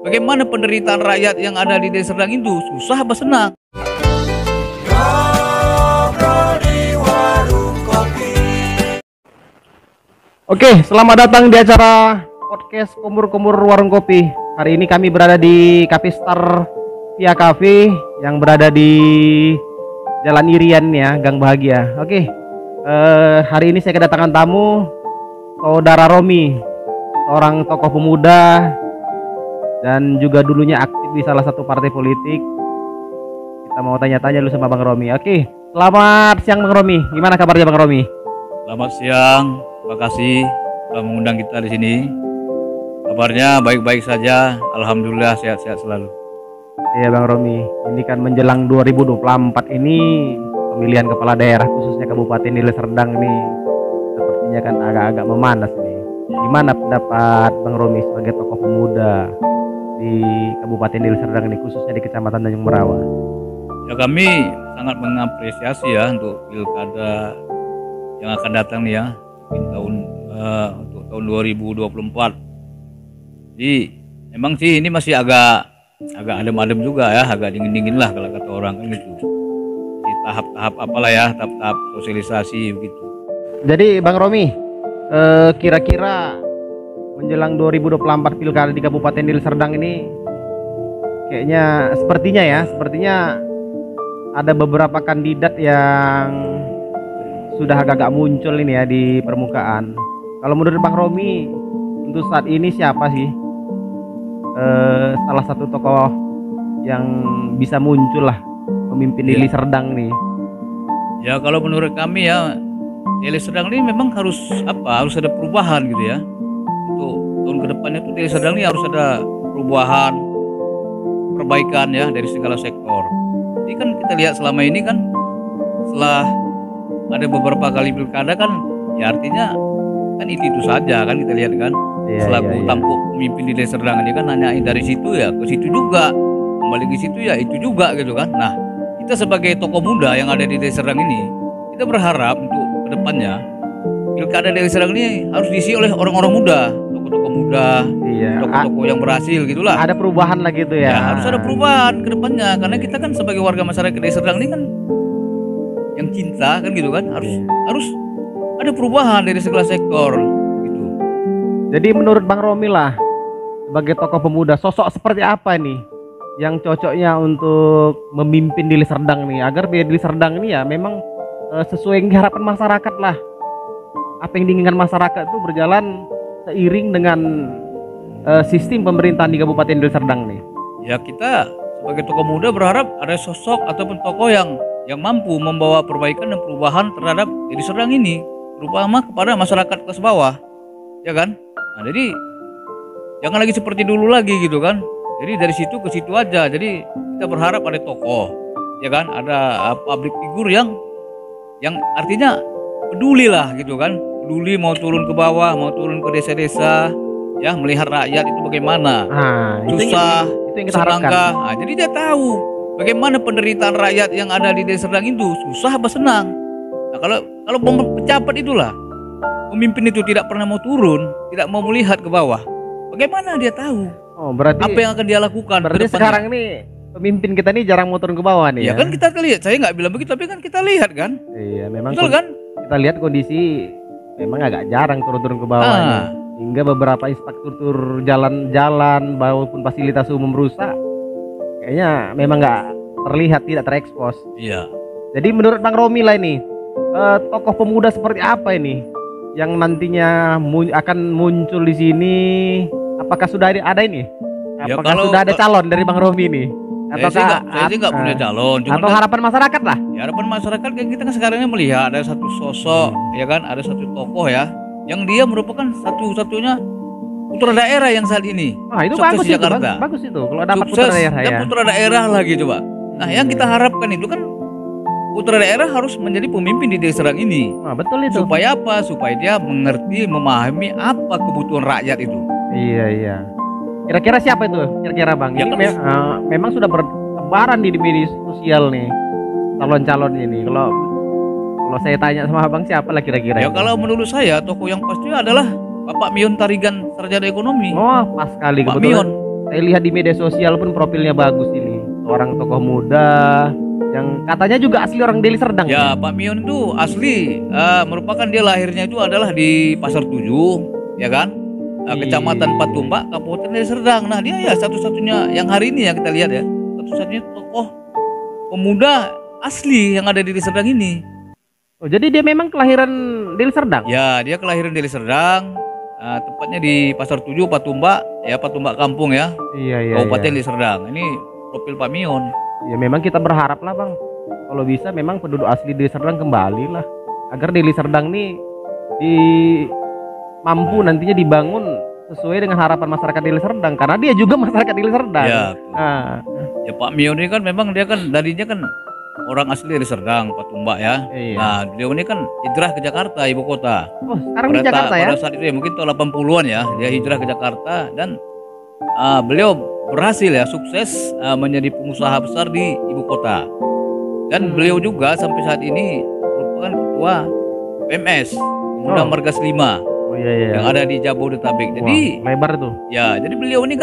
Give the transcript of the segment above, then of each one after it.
bagaimana penderitaan rakyat yang ada di Deli Serdang itu, susah apa senang? Oke, selamat datang di acara podcast Kumur-Kumur Warung Kopi. Hari ini kami berada di Cafe Star Via Cafe yang berada di Jalan Irian ya, Gang Bahagia. Oke, hari ini saya kedatangan tamu, Saudara Romi, seorang tokoh pemuda dan juga dulunya aktif di salah satu partai politik. Kita mau tanya-tanya dulu sama Bang Romi. Oke, selamat siang Bang Romi. Gimana kabarnya Bang Romi? Selamat siang. Terima kasih telah mengundang kita di sini. Kabarnya baik-baik saja, alhamdulillah sehat-sehat selalu. Iya Bang Romi, ini kan menjelang 2024 ini pemilihan kepala daerah khususnya Kabupaten Deli Serdang ini sepertinya kan agak-agak memanas nih. Gimana pendapat Bang Romi sebagai tokoh pemuda di Kabupaten Deli Serdang ini khususnya di Kecamatan Tanjung Merawa? Ya, kami sangat mengapresiasi ya untuk pilkada yang akan datang nih ya. Untuk tahun 2024. Jadi emang sih ini masih agak adem-adem juga ya, agak dingin-dingin lah kalau kata orang kan gitu. Di tahap-tahap apalah ya, tahap-tahap sosialisasi begitu. Jadi Bang Romi, kira-kira menjelang 2024 pilkada di Kabupaten Deli Serdang ini kayaknya sepertinya ada beberapa kandidat yang sudah agak-agak muncul ini ya di permukaan. Kalau menurut Bang Romi untuk saat ini siapa sih salah satu tokoh yang bisa muncul lah pemimpin Deli Serdang nih? Ya kalau menurut kami ya Deli Serdang ini memang harus ada perubahan gitu ya. Untuk tahun kedepannya tuh Deli Serdang ini harus ada perubahan, perbaikan ya dari segala sektor. Jadi kan kita lihat selama ini kan setelah ada beberapa kali pilkada kan ya artinya kan itu saja kan kita lihat kan selaku tampuk pemimpin di Deli Serdang ini kan nanyain dari situ ya ke situ juga, kembali ke situ ya itu juga gitu kan. Nah kita sebagai tokoh muda yang ada di Deli Serdang ini, kita berharap untuk kedepannya pilkada Deli Serdang ini harus diisi oleh orang-orang muda, tokoh-tokoh muda, tokoh-tokoh yang berhasil gitulah. Ada perubahan lagi itu ya. Harus ada perubahan kedepannya karena kita kan sebagai warga masyarakat Deli Serdang ini kan yang cinta kan gitu kan, harus ada perubahan dari segala sektor gitu. Jadi menurut Bang Romi lah sebagai tokoh pemuda, sosok seperti apa nih yang cocoknya untuk memimpin Deli Serdang nih agar Deli Serdang ini ya memang sesuai dengan harapan masyarakat lah. Apa yang diinginkan masyarakat itu berjalan seiring dengan sistem pemerintahan di Kabupaten Deli Serdang nih. Ya kita sebagai tokoh muda berharap ada sosok ataupun tokoh yang mampu membawa perbaikan dan perubahan terhadap Deli Serdang ini, terutama kepada masyarakat kelas bawah, ya kan? Nah, jadi jangan lagi seperti dulu lagi gitu kan. Jadi dari situ ke situ aja. Jadi kita berharap ada tokoh, ya kan? Ada public figure yang artinya peduli lah gitu kan. Peduli mau turun ke bawah, mau turun ke desa-desa, ya melihat rakyat itu bagaimana, susah, itu yang kita harapkan. Nah, jadi dia tahu bagaimana penderitaan rakyat yang ada di Deli Serdang itu, susah apa senang. Nah, kalau pejabat itulah, pemimpin itu tidak pernah mau turun, tidak mau melihat ke bawah, bagaimana dia tahu? Oh, berarti apa yang akan dia lakukan? Berarti sekarang ini pemimpin kita ini jarang mau turun ke bawah nih. Ya kan kita lihat, saya nggak bilang begitu, tapi kan kita lihat kan. Iya, memang betul kan? Kita lihat kondisi memang agak jarang turun-turun ke bawah nih. Hingga beberapa infrastruktur jalan-jalan maupun fasilitas umum rusak, kayaknya memang nggak terlihat, tidak terekspos. Iya. Jadi menurut Bang Romi lah ini tokoh pemuda seperti apa ini yang nantinya akan muncul di sini? Apakah sudah ada ini? Apakah sudah ada calon dari Bang Romi ini? Saya sih nggak punya calon. Atau harapan masyarakat lah? Ya harapan masyarakat kan kita kan sekarang ini melihat ada satu sosok, ya kan, ada satu tokoh ya, yang dia merupakan satu-satunya putra daerah yang saat ini. Itu bagus itu, bagus itu. Kalau dapat putra daerah ya. Putra daerah lagi coba. Nah, yang kita harapkan itu kan putra daerah harus menjadi pemimpin di Deli Serdang ini. Betul itu. Supaya apa? Supaya dia mengerti, memahami apa kebutuhan rakyat itu. Iya. Kira-kira siapa itu? Kira-kira Bang? Ya, ini memang sudah bertebaran di media sosial nih calon-calon ini. Kalau saya tanya sama Abang siapa lah kira-kira? Ya kalau menurut saya tokoh yang pasti adalah Bapak Mion Tarigan, sarjana ekonomi. Oh, pas sekali Pak Mion. saya lihat di media sosial pun profilnya bagus ini. Seorang tokoh muda yang katanya juga asli orang Deli Serdang. Ya, Pak Mion itu asli merupakan dia lahirnya itu adalah di Pasar 7, ya kan? Kecamatan Patumbak, Kabupaten Deli Serdang. Nah, dia ya satu-satunya yang hari ini ya kita lihat ya, satu-satunya tokoh pemuda asli yang ada di Deli Serdang ini. Oh, jadi dia memang kelahiran Deli Serdang? Ya, dia kelahiran Deli Serdang, tepatnya di Pasar 7, Patumbak, ya Patumbak Kampung ya, Iya. Kabupaten Deli Serdang. Ini profil Pak Mion. Ya memang kita berharap lah bang, kalau bisa memang penduduk asli Deli Serdang kembali lah, agar Deli Serdang nih mampu nantinya dibangun sesuai dengan harapan masyarakat Deli Serdang, karena dia juga masyarakat Deli Serdang. Ya, Nah, ya Pak Mion ini kan memang dia kan darinya kan orang asli Deli Serdang, Patumbak ya. Iya. Nah, beliau ini kan hijrah ke Jakarta, ibu kota. oh sekarang di Jakarta ya? Pada saat itu ya mungkin tahun 80-an ya, dia hijrah ke Jakarta dan beliau berhasil ya, sukses menjadi pengusaha besar di ibu kota. Dan beliau juga sampai saat ini merupakan ketua PMS, Pemuda Margas 5 Oh iya. yang ada di Jabodetabek. Jadi wah, lebar tuh. ya, jadi beliau ini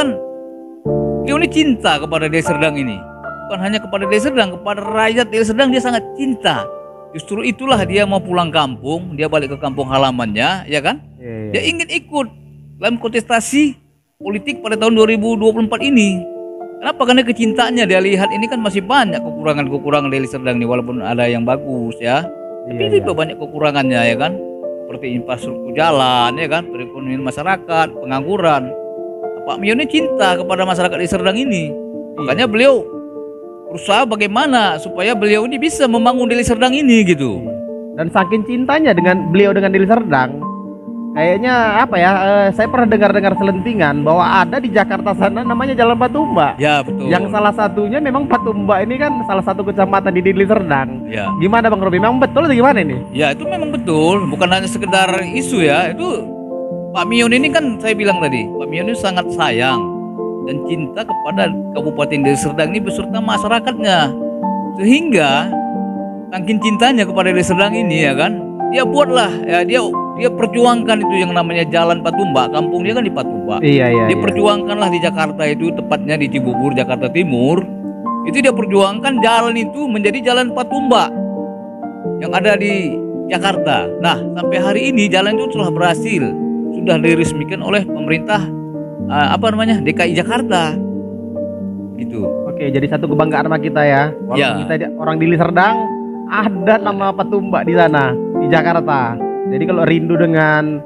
cinta kepada Deli Serdang ini. Bukan hanya kepada Deli Serdang, kepada rakyat Deli Serdang dia sangat cinta. Justru itulah dia mau pulang kampung, dia balik ke kampung halamannya, ya kan? Iya. Dia ingin ikut dalam kontestasi politik pada tahun 2024 ini. Kenapa? Karena kecintaannya dia lihat ini kan masih banyak kekurangan-kekurangan Deli Serdang nih, walaupun ada yang bagus ya. Tapi Iya. juga banyak kekurangannya ya kan. Seperti infrastruktur jalan ya kan, perekonomian masyarakat, pengangguran. Pak Mion ini cinta kepada masyarakat Deli Serdang ini. Makanya beliau berusaha bagaimana supaya beliau ini bisa membangun Deli Serdang ini gitu. Dan saking cintanya dengan beliau dengan Deli Serdang, kayaknya apa ya? Saya pernah dengar selentingan bahwa ada di Jakarta sana namanya Jalan Patumbak. Ya betul. Yang salah satunya memang Patumbak ini kan salah satu kecamatan di Deli Serdang. Ya. Gimana Bang Robi? Memang betul atau gimana ini? Ya itu memang betul, bukan hanya sekedar isu ya. Itu Pak Mion ini kan saya bilang tadi, Pak Mion ini sangat sayang dan cinta kepada Kabupaten Deli Serdang ini beserta masyarakatnya. Sehingga saking cintanya kepada Deli Serdang ini ya kan, dia buatlah ya, dia perjuangkan itu yang namanya Jalan Patumbak. Kampung dia kan di Patumbak. Iya. Dia perjuangkanlah di Jakarta itu, tepatnya di Cibubur, Jakarta Timur. Itu dia perjuangkan jalan itu menjadi Jalan Patumbak yang ada di Jakarta. Nah, sampai hari ini jalan itu telah berhasil, sudah diresmikan oleh pemerintah DKI Jakarta. Gitu. Oke, jadi satu kebanggaan sama kita ya. Walaupun Ya. kita orang Deli Serdang, ada nama Patumbak di sana, di Jakarta. Jadi kalau rindu dengan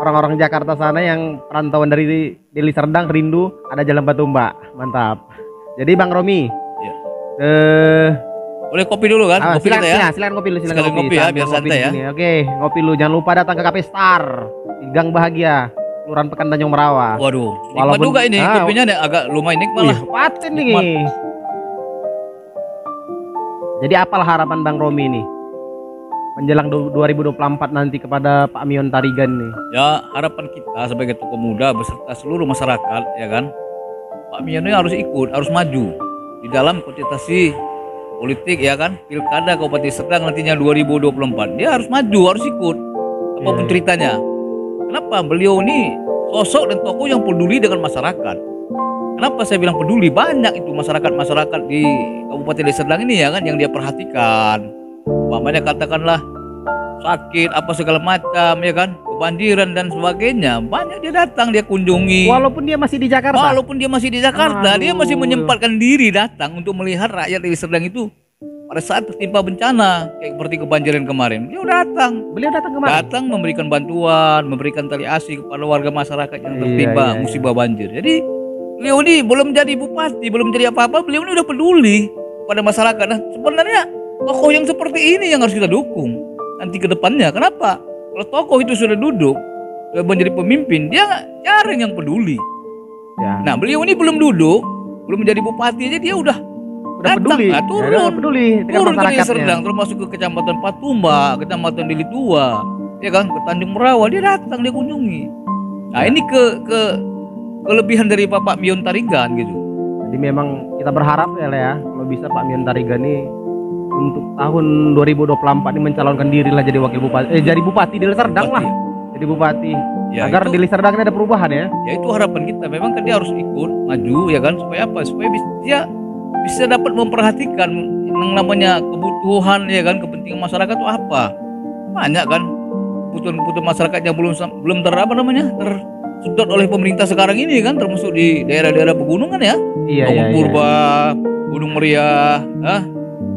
orang-orang Jakarta sana yang perantauan dari Deli Serdang, rindu ada Jalan Patumbak. Mantap. Jadi Bang Romi, Ya. eh Boleh kopi dulu kan? Kopi silakan, kita ya. silakan kopi lu, silakan Sekalian kopi ya, Sambil biar ngopi santai di ya. sini. Oke, ngopi lu. Jangan lupa datang ke Cafe Star di Gang Bahagia, Kelurahan Pekan Tanjung Merawa. Waduh, nikmat Walaupun- juga ini kopinya nih, agak lumayan nikmat lah. Paten nih. Nikmat. Jadi apalah harapan Bang Romi ini menjelang 2024 nanti kepada Pak Mion Tarigan nih? Ya, harapan kita sebagai tokoh muda beserta seluruh masyarakat ya kan, Pak Mion ini harus ikut, harus maju di dalam kontestasi politik ya kan, Pilkada Kabupaten Serdang nantinya 2024. Dia harus maju, harus ikut apapun Iya. ceritanya. Kenapa? Beliau ini sosok dan tokoh yang peduli dengan masyarakat. Kenapa saya bilang peduli? Banyak itu masyarakat di Kabupaten Deli Serdang ini ya kan yang dia perhatikan. Umpamanya katakanlah sakit apa segala macam ya kan, kebanjiran dan sebagainya, banyak dia datang, dia kunjungi. Walaupun dia masih di Jakarta. Walaupun dia masih di Jakarta, dia masih Aduh. menyempatkan diri datang untuk melihat rakyat Deli Serdang itu pada saat tertimpa bencana kayak seperti kebanjiran kemarin. Dia datang, Beliau datang kemana? datang memberikan bantuan, memberikan tali asi kepada warga masyarakat yang tertimpa Iya. musibah banjir. Jadi beliau ini belum jadi bupati, belum jadi apa-apa, beliau ini udah peduli pada masyarakat. Nah, sebenarnya tokoh yang seperti ini yang harus kita dukung nanti ke depannya. Kenapa? Kalau tokoh itu sudah duduk, sudah menjadi pemimpin, dia nggak jarang yang peduli. Ya. Nah, beliau ini belum duduk, belum menjadi bupati aja dia udah datang, peduli. nah, Ya, turun, udah peduli dengan turun ke Deli masyarakatnya. Serdang, termasuk ke Kecamatan Patumbak, Kecamatan Deli Tua, ya kan, ke Tanjung Merawa, dia datang, dia kunjungi. Nah, ini kelebihan dari Bapak Mion Tarigan gitu. Jadi memang kita berharap ya kalau bisa Pak Mion Tarigan ini untuk tahun 2024 ini mencalonkan diri lah jadi wakil bupati, jadi bupati Deli Serdang lah. Jadi bupati. Ya, agar itu, Deli Serdang ini ada perubahan ya. ya itu harapan kita. Memang kan dia harus ikut maju ya kan, supaya apa? Supaya dia bisa dapat memperhatikan yang namanya kebutuhan ya kan, kepentingan masyarakat itu apa. Banyak kan kebutuhan masyarakat yang belum tersedot oleh pemerintah sekarang ini kan, termasuk di daerah-daerah pegunungan ya. Iya, Gunung iya, iya. Purba, Gunung Meriah,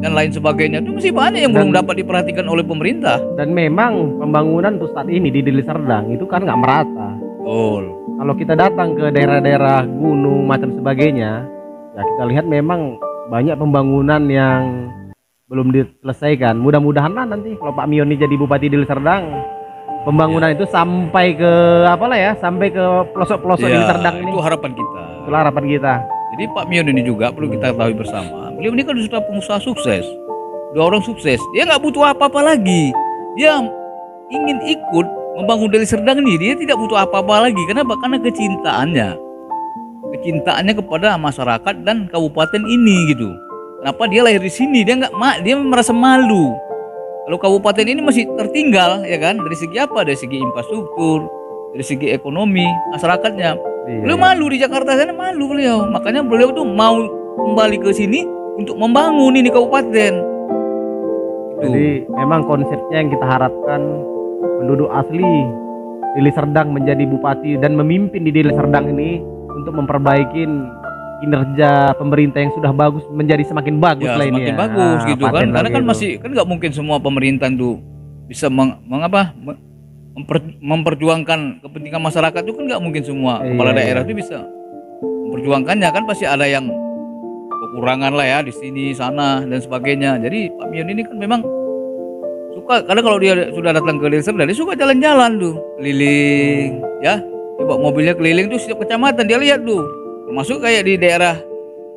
dan lain sebagainya. Itu masih banyak yang belum dapat diperhatikan oleh pemerintah. Dan memang pembangunan untuk saat ini di Deli Serdang itu kan nggak merata. Betul. Kalau kita datang ke daerah-daerah gunung macam sebagainya, ya kita lihat memang banyak pembangunan yang belum diselesaikan. Mudah-mudahan lah nanti kalau Pak Mion ini jadi Bupati Deli Serdang, pembangunan itu sampai ke sampai ke pelosok-pelosok Deli Serdang ini. Itu harapan kita. Itulah harapan kita. Jadi Pak Mion ini juga perlu kita ketahui bersama. Beliau ini kan sudah pengusaha sukses, dua orang sukses. Dia nggak butuh apa-apa lagi. Dia ingin ikut membangun Deli Serdang ini. Dia tidak butuh apa-apa lagi. Kenapa? Karena kecintaannya kepada masyarakat dan kabupaten ini gitu. Kenapa dia lahir di sini? Dia merasa malu. Kalau kabupaten ini masih tertinggal, ya kan? Dari segi apa? Dari segi infrastruktur, dari segi ekonomi, masyarakatnya. Beliau malu di Jakarta sana, malu beliau. Makanya beliau tuh mau kembali ke sini untuk membangun ini kabupaten. Jadi memang konsepnya yang kita harapkan penduduk asli Deli Serdang menjadi bupati dan memimpin di Deli Serdang ini untuk memperbaiki kinerja pemerintah yang sudah bagus menjadi semakin bagus Ya, lah ini semakin ya. bagus gitu kan. Karena kan gitu. masih kan nggak mungkin semua pemerintahan tuh bisa memperjuangkan kepentingan masyarakat itu kan nggak mungkin semua kepala daerah itu bisa memperjuangkannya kan, pasti ada yang kekurangan lah ya di sini sana dan sebagainya. Jadi Pak Mion ini kan memang suka, karena kalau dia sudah datang ke Deli Serdang dia suka jalan-jalan tuh keliling ya, dia bawa mobilnya keliling tuh setiap kecamatan dia lihat tuh, termasuk kayak di daerah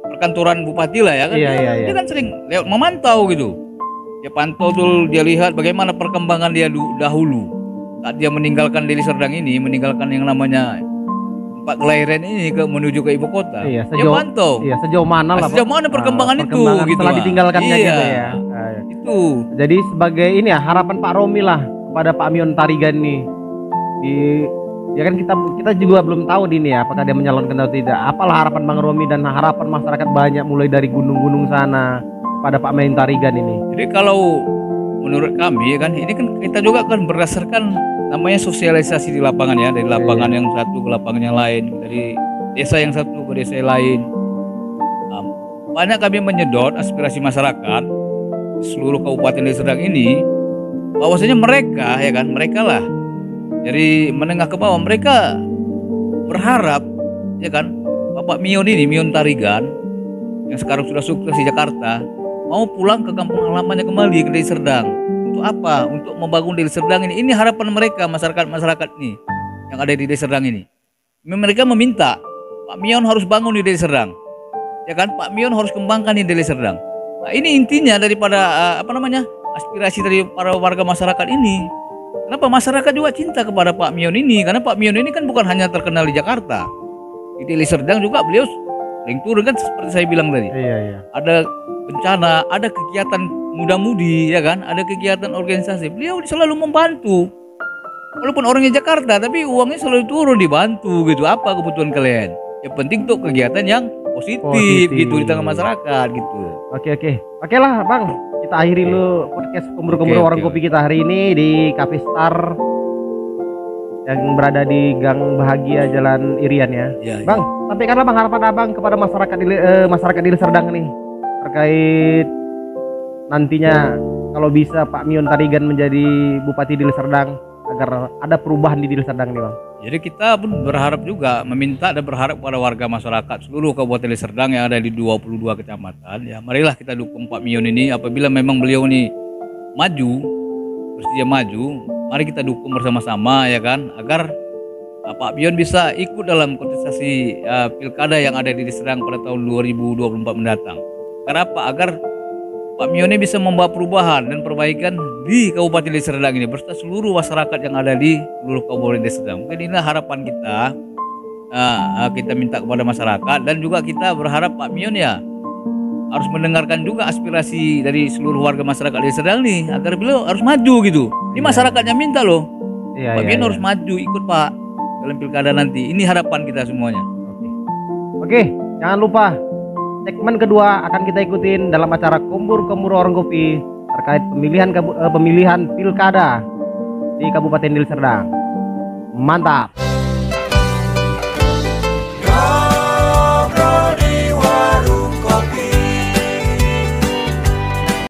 perkantoran bupati lah ya kan. Dia kan sering lewat memantau gitu, dia pantau tuh, dia lihat bagaimana perkembangan dia dahulu saat dia meninggalkan Deli Serdang ini, meninggalkan yang namanya tempat kelahiran ini menuju ke ibu kota. Dia pantau. Iya, sejauh mana lah. Sejauh mana perkembangan itu gitu. Setelah ditinggalkannya gitu ya. Itu. Jadi sebagai ini ya harapan Pak Romi lah kepada Pak Mion Tarigan nih. Ya kan kita juga belum tahu ini ya apakah dia menyalonkan atau tidak. Apalah harapan Bang Romi dan harapan masyarakat banyak mulai dari gunung-gunung sana pada Pak Mion Tarigan ini. Jadi kalau menurut kami kan ini kan kita juga kan berdasarkan namanya sosialisasi di lapangan ya, dari lapangan yang satu ke lapangan yang lain, dari desa yang satu ke desa yang lain. Banyak kami menyedot aspirasi masyarakat di seluruh Kabupaten Deli Serdang ini, bahwasanya mereka ya kan, mereka lah dari menengah ke bawah, mereka berharap ya kan Bapak Mion ini, Mion Tarigan yang sekarang sudah sukses di Jakarta, mau pulang ke kampung halamannya kembali ke Deli Serdang. Untuk apa? Untuk membangun Deli Serdang ini. Ini harapan mereka, masyarakat nih yang ada di Deli Serdang ini. Mereka meminta Pak Mion harus bangun di Deli Serdang, ya kan? Pak Mion harus kembangkan di Deli Serdang. Nah, ini intinya daripada aspirasi dari para warga masyarakat ini. Kenapa masyarakat juga cinta kepada Pak Mion ini? Karena Pak Mion ini kan bukan hanya terkenal di Jakarta, di Deli Serdang juga beliau sering turun kan, seperti saya bilang tadi. Iya. Ada bencana, ada kegiatan muda-mudi ya kan, ada kegiatan organisasi, beliau selalu membantu. Walaupun orangnya Jakarta tapi uangnya selalu turun dibantu gitu. Apa kebutuhan kalian? Yang penting tuh kegiatan yang positif gitu di tengah masyarakat gitu. Oke lah Bang, kita akhiri lu podcast Kumur-Kumur Warung Kopi kita hari ini di Cafe Star yang berada di Gang Bahagia Jalan Irian ya. Bang, sampaikanlah Bang harapan Abang kepada masyarakat Deli Serdang nih terkait nantinya kalau bisa Pak Mion Tarigan menjadi Bupati Deli Serdang, agar ada perubahan di Deli Serdang nih Bang. Jadi kita pun berharap juga, meminta dan berharap pada warga masyarakat seluruh Kabupaten Deli Serdang yang ada di 22 kecamatan ya, marilah kita dukung Pak Mion ini. Apabila memang beliau ini bersedia maju, mari kita dukung bersama-sama ya kan, agar Pak Mion bisa ikut dalam kontestasi pilkada yang ada di Deli Serdang pada tahun 2024 mendatang. Karena apa? Agar Pak Mion ini bisa membawa perubahan dan perbaikan di Kabupaten Deli Serdang ini beserta seluruh masyarakat yang ada di seluruh Kabupaten Deli Serdang. Mungkin inilah harapan kita. Kita minta kepada masyarakat dan juga kita berharap Pak Mion ya harus mendengarkan juga aspirasi dari seluruh warga masyarakat Deli Serdang nih, agar beliau harus maju gitu. Ini masyarakatnya minta loh. Pak Mion harus maju ikut Pak. dalam pilkada nanti. Ini harapan kita semuanya. Oke, jangan lupa segmen kedua akan kita ikutin dalam acara Kumpul-Kumpul Warung Kopi terkait pemilihan pilkada di Kabupaten Deli Serdang. Mantap.